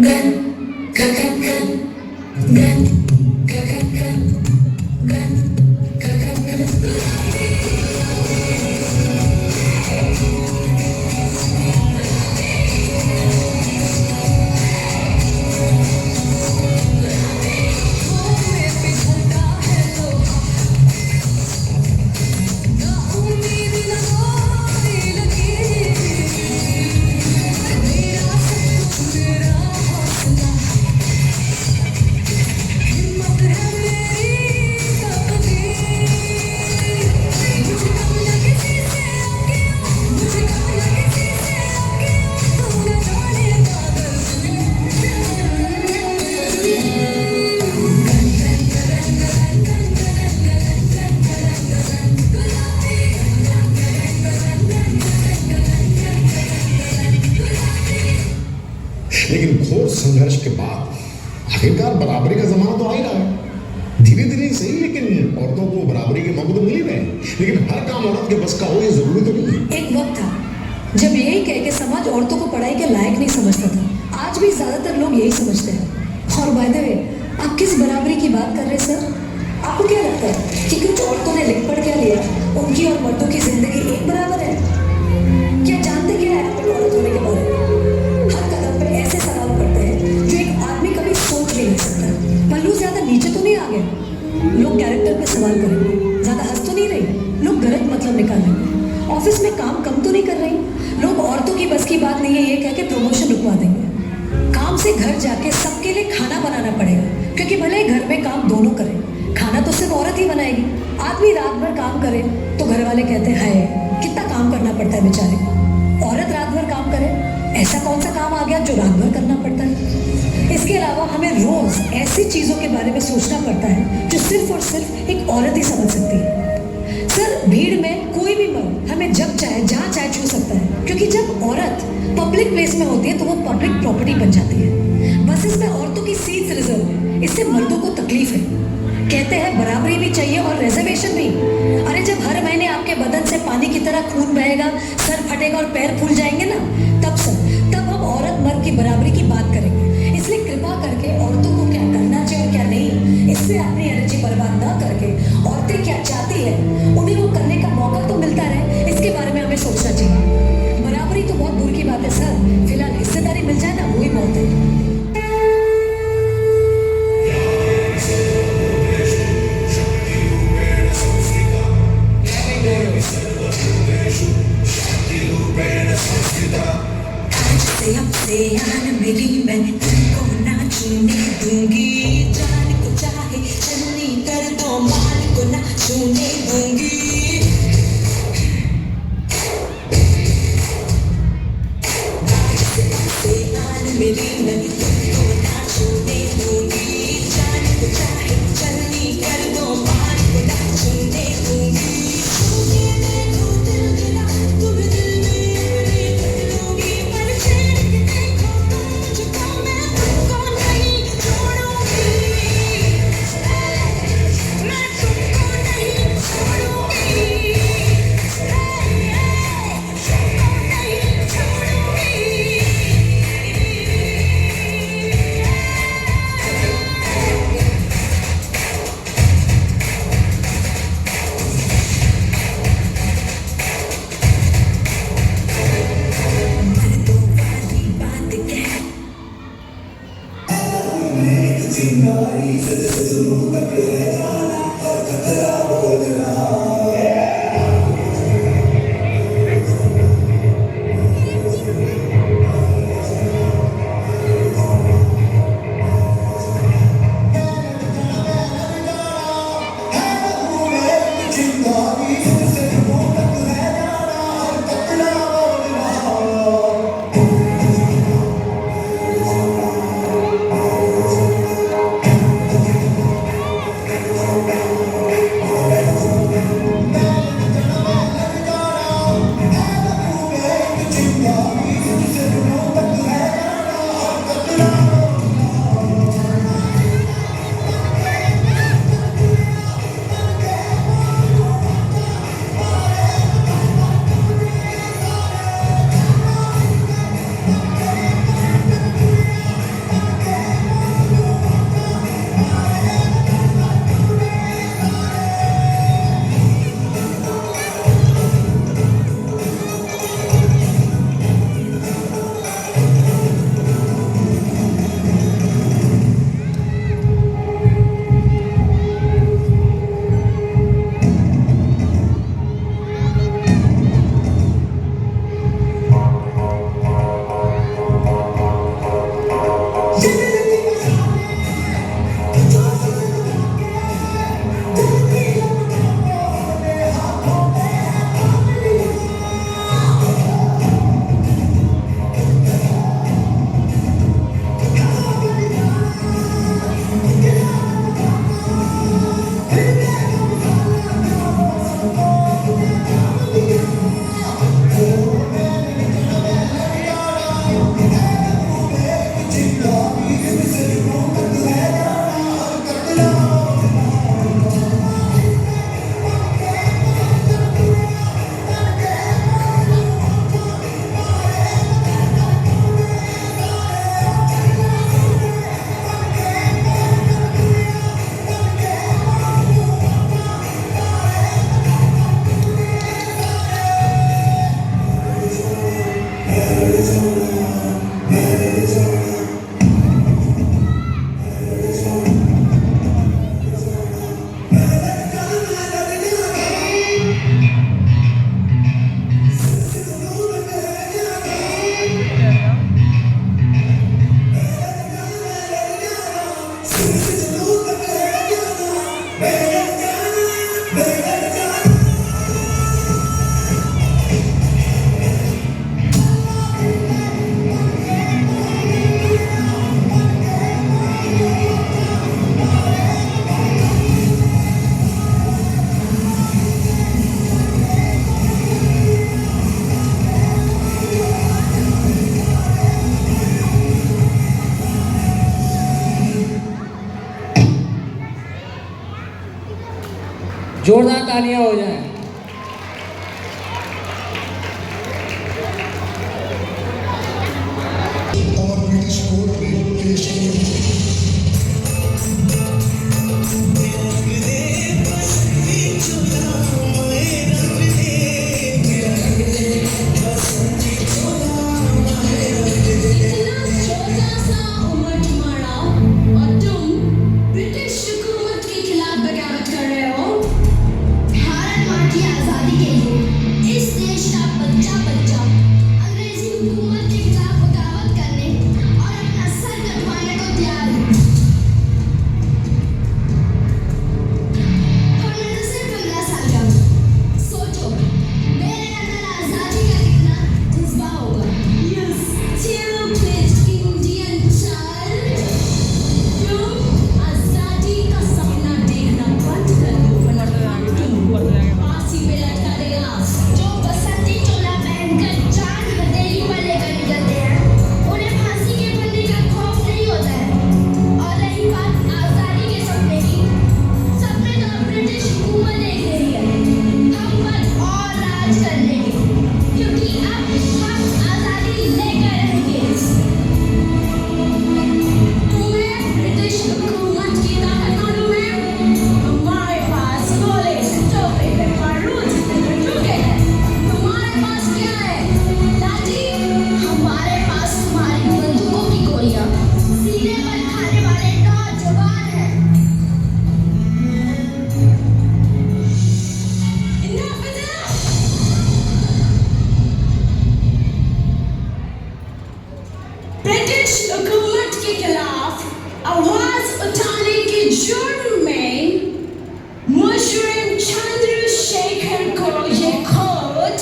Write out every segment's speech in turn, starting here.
Gun, gun, gun, gun, gun, gun, gun, gun, gun, gun, gun, gun. लेकिन घोर संघर्ष के बाद आखिरकार बराबरी का जमाना तो आ ही रहा है। धीरे धीरे ही सही, लेकिन औरतों को बराबरी के मौके तो मिल ही रहे हैं। लेकिन हर काम औरत के बस का हो ये जरूरी तो नहीं है। एक वक्त था जब यही कह के समाज औरतों को पढ़ाई के लायक नहीं समझता था। आज भी ज्यादातर लोग यही समझते हैं। और बाय द वे, आप किस बराबरी की बात कर रहे हैं सर? आपको क्या लगता है कि कुछ औरतों ने लिख पढ़ क्या लिया, उनकी और मर्दों की जिंदगी एक बराबर है? क्या जानते क्या है आप औरत होने के बारे में? हर कदम पर ऐसे सवाल करते हैं जो एक आदमी कभी सोच भी नहीं सकता। पल्लू ज्यादा नीचे तो नहीं आ गए? लोग कैरेक्टर पे सवाल करेंगे। ज्यादा हंस तो नहीं रहे? लोग गलत मतलब निकालेंगे। ऑफिस में काम कम तो नहीं कर रही? लोग औरतों की बस की बात नहीं है ये कह के प्रमोशन रुकवा देंगे। काम से घर जाके सबके लिए खाना बनाना पड़ेगा, क्योंकि भले ही घर में काम दोनों करें, खाना तो सिर्फ औरत ही बनाएगी। आदमी रात भर काम करे तो घर वाले कहते हैं हाय कितना काम करना पड़ता है बेचारे को। औरत रात भर काम करे, ऐसा कौन सा काम आ गया जो रात भर करना पड़ता है? इसके अलावा हमें रोज ऐसी चीजों के बारे में सोचना पड़ता है जो सिर्फ और सिर्फ एक औरत ही समझ सकती है। सर, भीड़ में कोई भी मर्द हमें जब चाहे जहाँ चाहे छू सकता है, क्योंकि जब औरत पब्लिक प्लेस में होती है तो वो पब्लिक प्रॉपर्टी बन जाती है। बसेस में औरतों की सीट्स रिजर्व है, इससे मर्दों को तकलीफ है। कहते हैं बराबरी भी चाहिए और रिजर्वेशन भी। अरे जब हर महीने आपके बदन से पानी की तरह खून बहेगा, सर फटेगा और पैर फूल जाएंगे ना, तब हम औरत मर्द की बराबरी की बात करेंगे। इसलिए कृपा करके औरतों को क्या करना चाहिए और क्या नहीं, इससे अपनी एनर्जी बर्बाद ना करके औरतें क्या चाहती है उन्हें वो करने का मौका तो मिलता रहे, इसके बारे में हमें सोचना चाहिए। बराबरी तो बहुत दूर की बात है सर, फिलहाल हिस्सेदारी मिल जाए ना, वही बहुत है। मेरी मैं तुमको ना छूने दूंगी, जान को चाहे चलनी कर दो, मान को ना छूने दूंगी। मेरी मैं तुमको ना छूने दूंगी, जान को चाहे चलनी कर दो, मान को ना छूने दूंगी। जोरदार तालियां हो जाए। और ब्रिटिश कोर्ट में पेश किए इतना छोटा सा उम्र तुम्हारा और तुम ब्रिटिश हुकूमत के खिलाफ बगावत कर रहे हो। भारत माँ की आजादी के लिए इस देश का बच्चा बच्चा अंग्रेजी हुकूमत के खिलाफ बगावत करने और अपना सर कटवाने को तैयार है। और मैं तो सिर्फ 15 साल का हूँ। सोचो मेरे अंदर आजादी का कितना जज्बा होगा। You stupid Indian child! तुम आजादी का सपना देखना बंद कर दो वरना फांसी पे लटका देगा। जो बसंती चोला पहनकर चांद हथेली पर लेकर निकलते हैं उन्हें फांसी के फंदे का खौफ नहीं होता है। और रही बात आजादी के सपने की, सपने तो अब ब्रिटिश हुकूमत देख रही है हम पर और राज करने की, क्योंकि अब हम आजादी लेकर रहेंगे। तुम्हें ब्रिटिश हुकूमत की ताकत मालूम है? हमारे पास गोले, तोपे, बारूद, बंदूकें हैं। तुम्हारे पास क्या है? लाठी? हमारे पास तुम्हारी बंदूकों की गोलियां सीने पर खाने वाले नौजवान हैं। Enough is enough! ब्रिटिश हुकूमत के खिलाफ आवाज उठाने के जुर्म में मुजरिम चंद्रशेखर को ये कोर्ट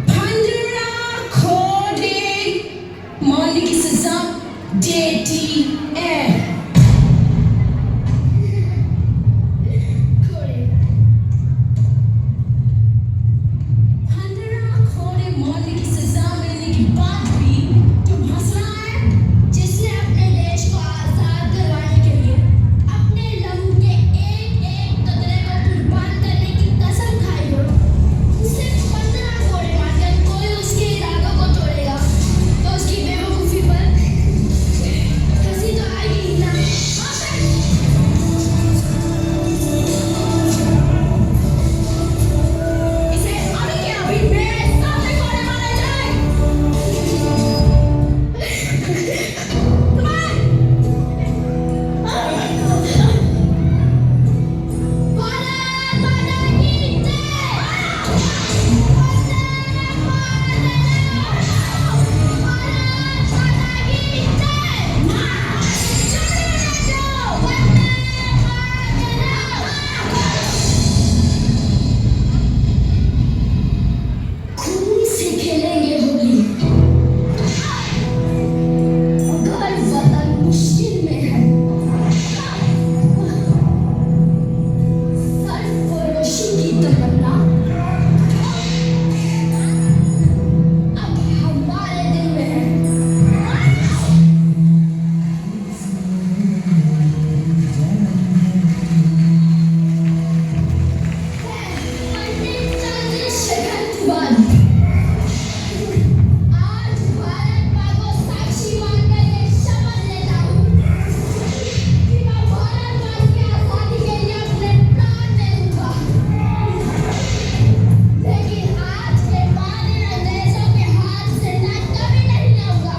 15 कोड़े मारने की सजा देती है। घोड़े 15 कोड़े मारने की सजा मिलने के बाद भी तुम हंस रहा है? जिसने अपने देश को आजाद करवाने के लिए अपने लहू के एक-एक कतरे को कुर्बान करने की कसम खाई हो, सिर्फ 15 घोड़े मारकर कोई उसके इरादों को तोड़ेगा तो उसकी बेवकूफी पर हंसी तो आएगी ही ना। इसे अभी के अभी मेरे सामने कोड़े मारे जाए। भारत माता की जय! भारत माता की जय! चले जाओ वंदे मातरम! खून से खेलेंगे होली। अगर वतन मुश्किल में है, सरफरोशी की तमन्ना अब हमारे दिल में है। पंडित चंद्रशेखर तिवारी, आज भारत माँ को साक्षी मानकर ये शपथ लेता हूँ कि मैं भारत माँ की आजादी के लिए अपने प्राण दे दूंगा। लेकिन आज के बाद इन अंग्रेजों के हाथ से मैं कभी नहीं जाऊंगा।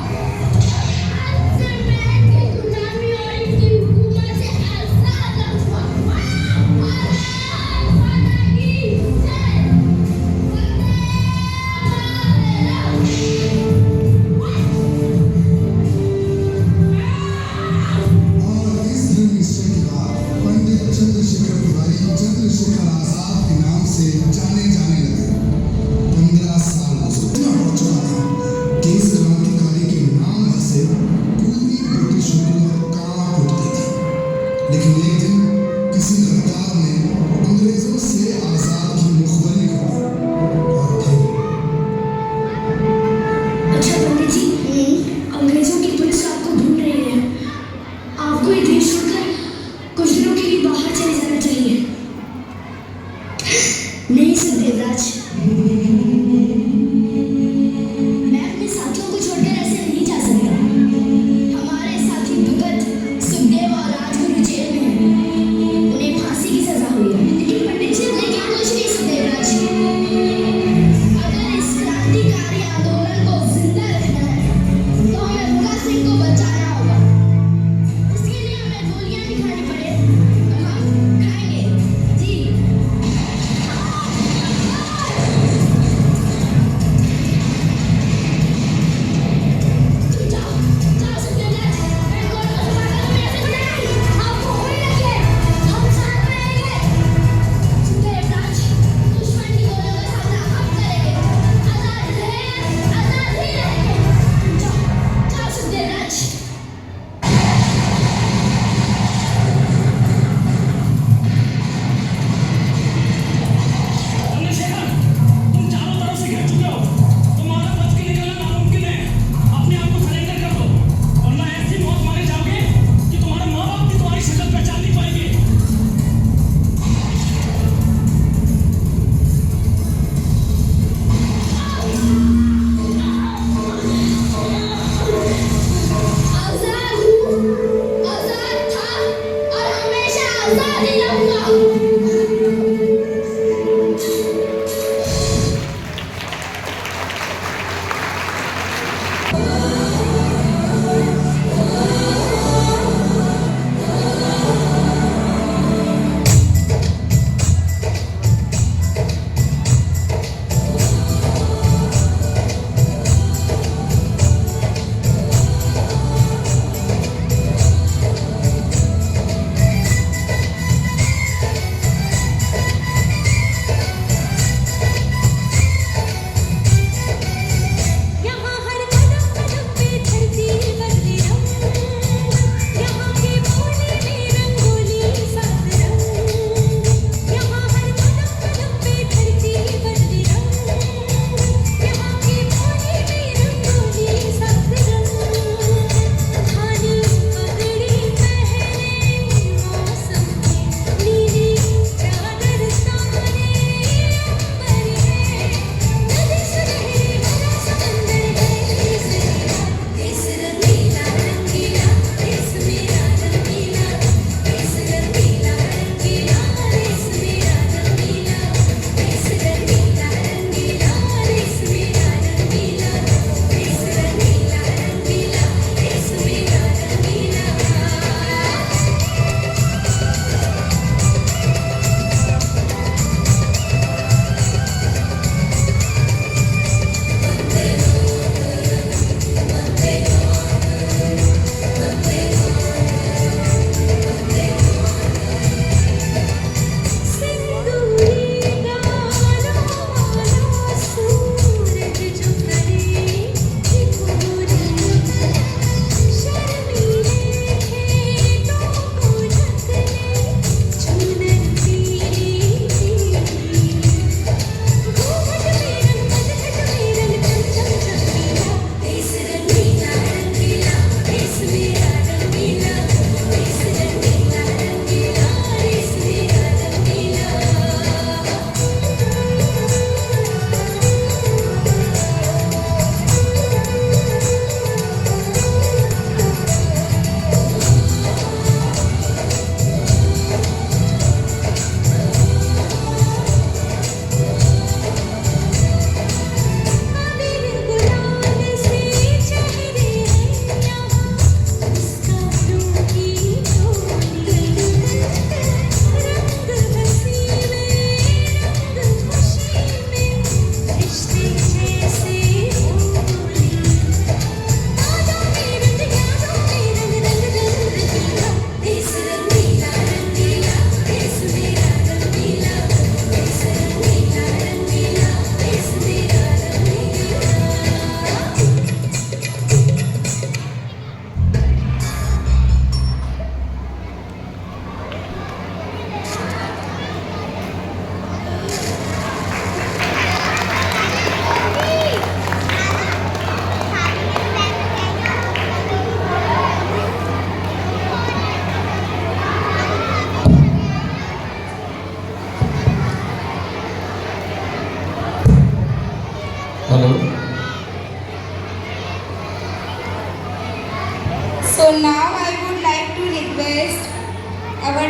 आज से मैं इनकी गुलामी और इनकी हुकूमत से आजाद रहूंगा। भारत माता की जय! वंदे सुदेवराज। मैं अपने साथियों को छोड़कर ऐसे नहीं जा सकता। हमारे साथी भगत, सुखदेव और राजगुरु जेल में हैं। उन्हें फांसी की सजा हुई है। लेकिन पंडित जी, लेकिन कुछ नहीं सुदेवराज। अगर इस क्रांतिकारी आंदोलन को जिंदा रखना है तो हमें भगत सिंह को बचाना होगा। उसके लिए हमें गोलियां भी खानी पड़े तो हम खाएंगे। जी।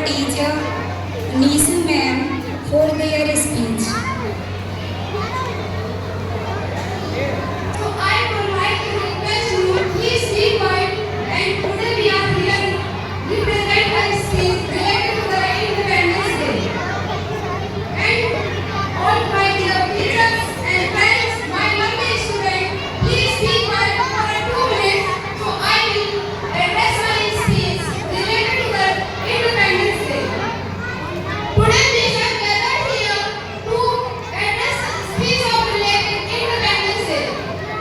teacher Nisu ma'am for their speech. So I would like to request you, please be quiet, and today we are here to present a speech related to the Independence Day. And all my dear teachers and friends, my lovely students, please be quiet for 2 minutes, so I will address my speech related to the Independence Day. Today we have gathered here to address the speech of related Independence Day.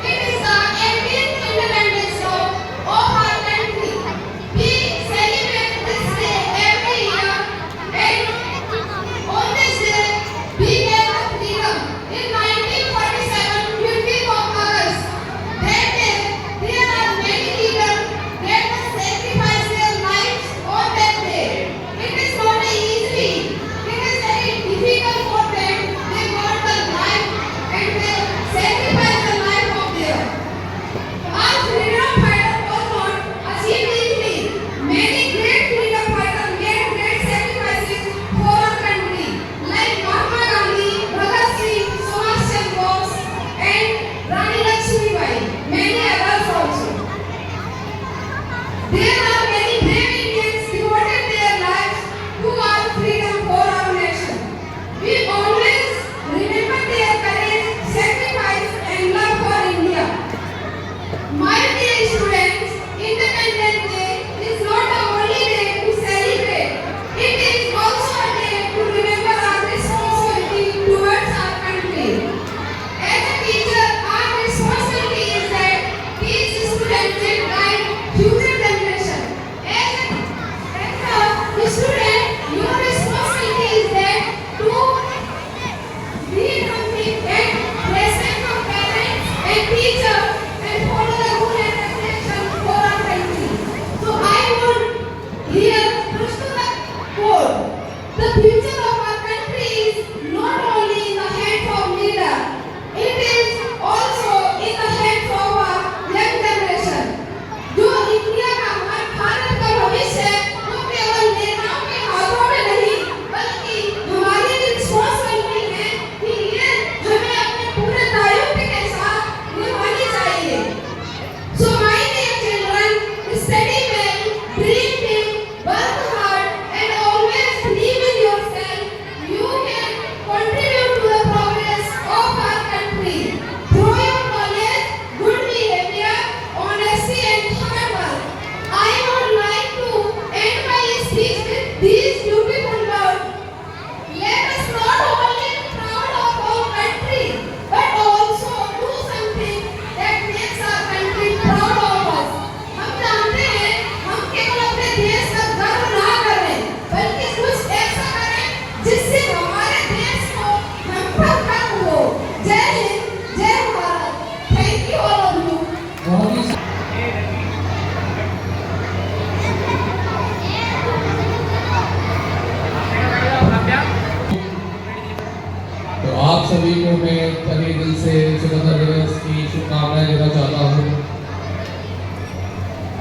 It is the 18th Independence Day of our country. We celebrate this day every year, and on this day we gave up freedom in 1947, 15th of August. That day there are many people that must sacrifice their lives on that day. It is not easy. It is very difficult for them. They got the life and they sacrifice the life of theirs. Our freedom fighter was not achieved easily. Many great freedom fighters made great sacrifices for our country, like Mahatma Gandhi, Bhagat Singh, Subhash Chandra Bose, and Rani Lakshmibai. Many others also. There are many brave Indians devoted their lives to our freedom for our nation. We always remember their courage, sacrifice, and love for India. My dear students, Independence Day is not the only day to celebrate. It is also a day to remember our responsibility towards our country. As a teacher, our responsibility is that teach students and guide future generation. As a student, your responsibility is that to read something and respect your parents and teachers and follow the rule and regulation for our country. So I would here push to the quote. The future of our country is not only in the hands of leader, it is also in the hands of our young generation. जो India का हमारे भारत का भविष्य है, वो केवल नेताओं के हाथों में नहीं, बल्कि हमारी भी रिस्पॉन्सिबिलिटी है कि ये हमें अपने पूरे दायित्व के साथ निभानी चाहिए. So my dear children, study well, dream big, work hard, and always believe in yourself. You can contribute to the progress of our country. Through your knowledge, good behavior, honesty, and hard work. I would like to end my speech with these beautiful words. Let us not only be proud of our country, but also do something that makes our country proud of us. हम जानते हैं, हम केवल अपने देश का गर्व ना करें, बल्कि कुछ ऐसा करें जिससे हमारे देश को हम पर गर्व हो. जय हिंद, जय Bharat. Thank you all of you. तो आप सभी को मैं तहे दिल से स्वतंत्रता दिवस की शुभकामनाएं देना चाहता हूँ.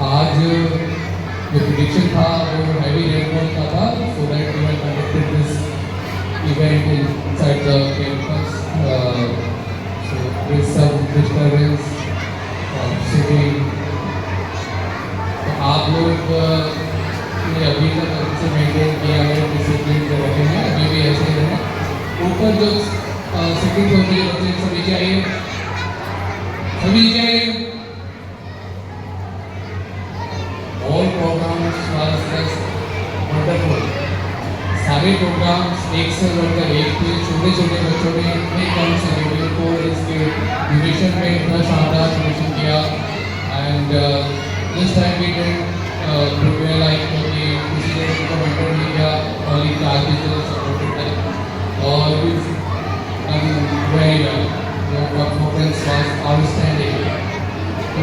आज जो प्रिडिक्शन था वो हैवी रेनफॉल का था, so that we have conducted this event inside the campus. So with some disturbance और सिटी. तो आप लोग ने अभी तक अच्छे मेंटेन किया है, डिसिप्लिन जो रहे हैं, अभी भी ऐसे ही रहें. ऊपर जो सिटिंग हो रही है, सभी चाहिए, सभी चाहिए. All programmes wonderful. सारे प्रोग्राम्स एक से बढ़कर एक थे. छोटे छोटे बच्चों ने इतने कम समय में को इसके ड्यूरेशन में इतना शानदार प्रदर्शन किया. And this time we did prepare like कि किसी ने उनको मेंटर नहीं किया और एक आर्टिस्ट सपोर्टेड है और very well. Your performance was outstanding. तो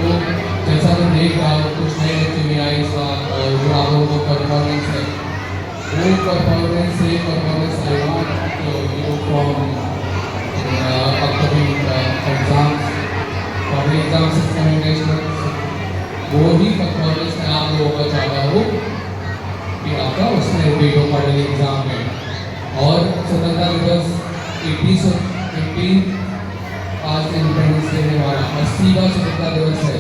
जैसा मैं देख रहा हूँ कुछ नए बच्चे भी आए इस बार और जो आप लोगों को परफॉर्मेंस है वो परफॉर्मेंस से performance I want you from upcoming exams और एग्जाम्स एक्सपेरिमेंटेशन. वो ही परफॉर्मेंस मैं आप लोगों का चाहता हूँ कि आपका उसमें रिपीट हो पाए. 1818 आज इंडिपेंडेंस डे है हमारा 80वां स्वतंत्रता दिवस है।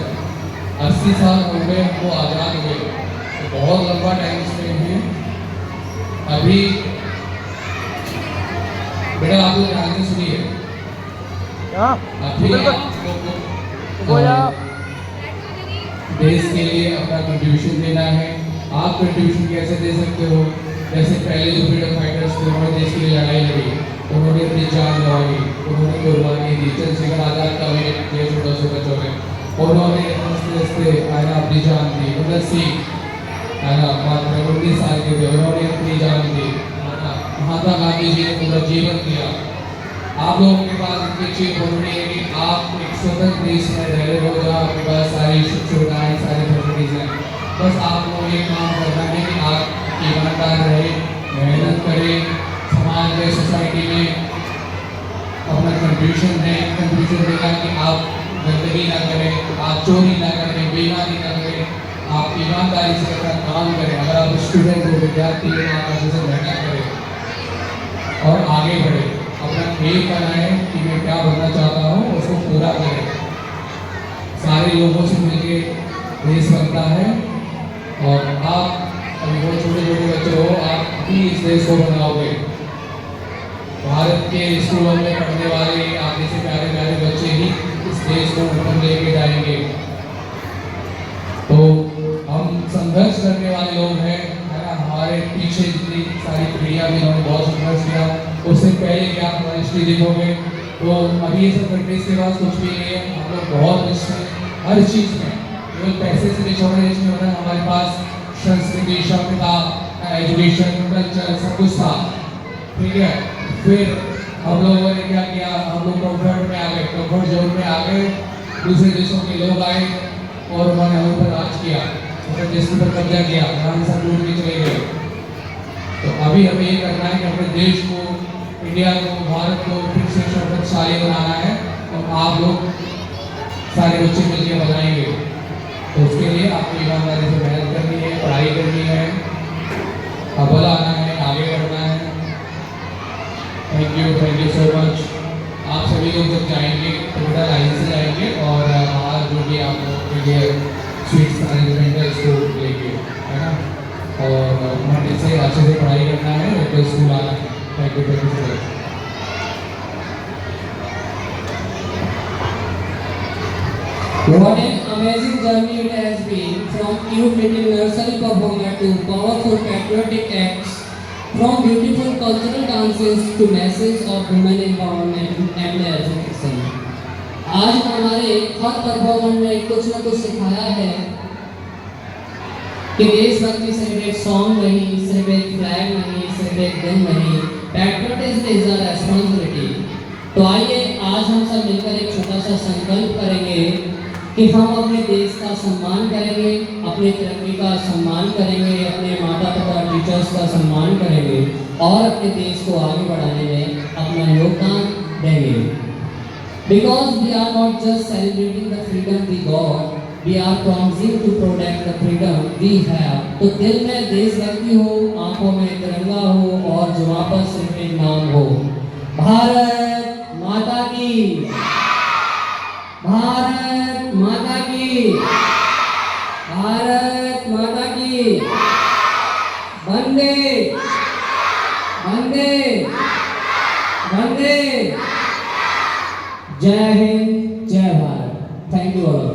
80 साल हो गए हमको आज़ाद हुए, तो बहुत लंबा टाइम स्पेंड है। अभी बेटा आप लोग ध्यान से सुनिए, अभी आपको देश के लिए अपना कंट्रीब्यूशन देना है। आप कंट्रीब्यूशन कैसे दे सकते हो? जैसे पहले जो फ्रीडम फाइटर्स थे उन्होंने देश के लिए लड़ाई लड़ी, उन्होंने अपनी जान गंवाई, उन्होंने कुर्बानी दी। चंद्रशेखर आजाद का भी ये छोटा सा बच्चों में उन्होंने अपनी जान दी। भगत सिंह है ना, मात्र 19 साल के थे, उन्होंने अपनी जान दी। महात्मा गांधी जी ने पूरा जीवन दिया। आप लोगों के पास इतनी चीज होनी है कि आप एक स्वतंत्र देश में रह रहे हो जहाँ आपके पास सारी सुविधाएं, सारी फैसिलिटीज हैं। बस आप लोगों को ये काम करना है कि आप ईमानदार रहे, मेहनत करें, समाज में, सोसाइटी में अपना कंट्रीब्यूशन दें। कंट्रीब्यूशन देगा कि आप गंदगी ना करें, आप चोरी ना करें, बेईमानी ना करें, आप ईमानदारी से अपना काम करें। अगर आप स्टूडेंट हो, विद्यार्थी हो, आप अच्छे से मेहनत करें और आगे बढ़े। अपना एम बनाए कि मैं क्या बनना चाहता हूँ, उसको पूरा करें। सारे लोगों से मिलके देश बनता है और आप अभी बहुत छोटे छोटे बच्चे हो, आप भी इस देश को बनाओगे। भारत के स्कूलों में पढ़ने वाले आप जैसे प्यारे प्यारे बच्चे ही इस देश को ऊपर लेके जाएंगे। तो हम संघर्ष करने वाले लोग हैं, है ना। हमारे पीछे जितनी सारी पीढ़ियाँ भी उन्होंने बहुत संघर्ष किया। उससे पहले कि आप हमारी हिस्ट्री देखोगे तो अभी ये सब कंट्रीज के पास कुछ भी नहीं है। हम लोग बहुत अच्छे हर चीज़ में, केवल पैसे से नहीं छोड़े इसमें होता है। हमारे पास संस्कृति, सभ्यता, एजुकेशन, कल्चर सब कुछ था, ठीक है। फिर हम लोगों ने क्या किया, हम लोग कंफर्ट में आ गए, कंफर्ट जोन में आ गए। दूसरे देशों के लोग आए और उन्होंने हम पर राज किया, अपने देश पर कब्जा किया, हमारे साथ लूट के चले गए। तो अभी हमें ये करना है कि अपने देश को, इंडिया को, भारत को फिर से शक्तिशाली बनाना है और आप लोग सारे बच्चे मिलकर बनाएंगे। तो उसके लिए आपको ईमानदारी से मेहनत करनी है, पढ़ाई करनी है, अव्वल आना है, आगे बढ़ना है। Thank you so much. आप सभी लोग जब जाएंगे तो बेटा लाइन से जाएंगे और बाहर जो भी आप लोगों के लिए स्वीट्स अरेंजमेंट है इसको लेके, है ना। और मंडे से अच्छे से पढ़ाई करना है, तो स्कूल आना है। Thank you so much. What an amazing journey it has been, from cute little nursery performer to powerful patriotic acts, from beautiful cultural dances to messages of women empowerment and education. आज हमारे हर performance में कुछ न कुछ सिखाया है कि देशभक्ति सिर्फ एक सॉन्ग नहीं, सिर्फ एक फ्लैग नहीं, सिर्फ एक गन नहीं, पैट्रियटिज्म इज अ रेस्पॉन्सिबिलिटी। तो आइए आज हम सब मिलकर एक छोटा सा संकल्प करेंगे कि हम अपने देश का सम्मान करेंगे, अपने तरक्की का सम्मान करेंगे, अपने माता पिता टीचर्स का सम्मान करेंगे और अपने देश को आगे बढ़ाने में अपना योगदान देंगे। Because we are not just celebrating the freedom we got, we are promising to protect the freedom we have. तो दिल में देशभक्ति हो, आंखों में तिरंगा हो और जुबान पर सिर्फ एक नाम हो, भारत माता की, भारत माता की, भारत माता की, वंदे वंदे वंदे। जय हिंद, जय भारत। Thank you all.